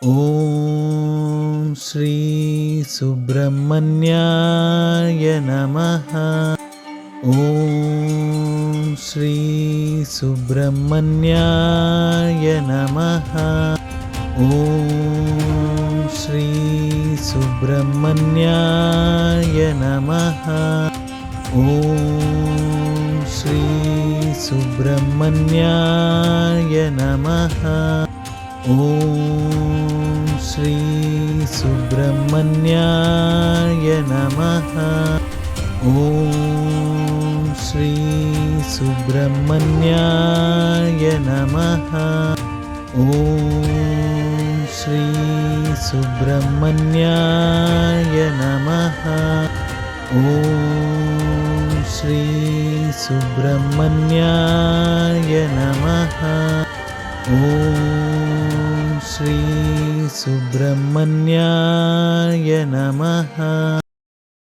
ಓಂ ಶ್ರೀ ಸುಬ್ರಹ್ಮಣ್ಯಾಯ ನಮಃ. ಓಂ ಶ್ರೀ ಸುಬ್ರಹ್ಮಣ್ಯಾಯ ನಮಃ. ಓಂ ಶ್ರೀ ಸುಬ್ರಹ್ಮಣ್ಯಾಯ ನಮಃ. ಓಂ ಶ್ರೀ ಸುಬ್ರಹ್ಮಣ್ಯಾಯ ನಮಃ. ಓಂ ಶ್ರೀ ಸುಬ್ರಹ್ಮಣ್ಯಾಯ ನಮಃ. ಓಂ ಶ್ರೀ ಸುಬ್ರಹ್ಮಣ್ಯಾಯ ನಮಃ. ಓಂ ಶ್ರೀ ಸುಬ್ರಹ್ಮಣ್ಯಾಯ ನಮಃ. ಓಂ ಶ್ರೀ ಸುಬ್ರಹ್ಮಣ್ಯಾಯ ನಮಃ. ಓಂ ಶ್ರೀ ಸುಬ್ರಹ್ಮಣ್ಯಾಯ ನಮಃ.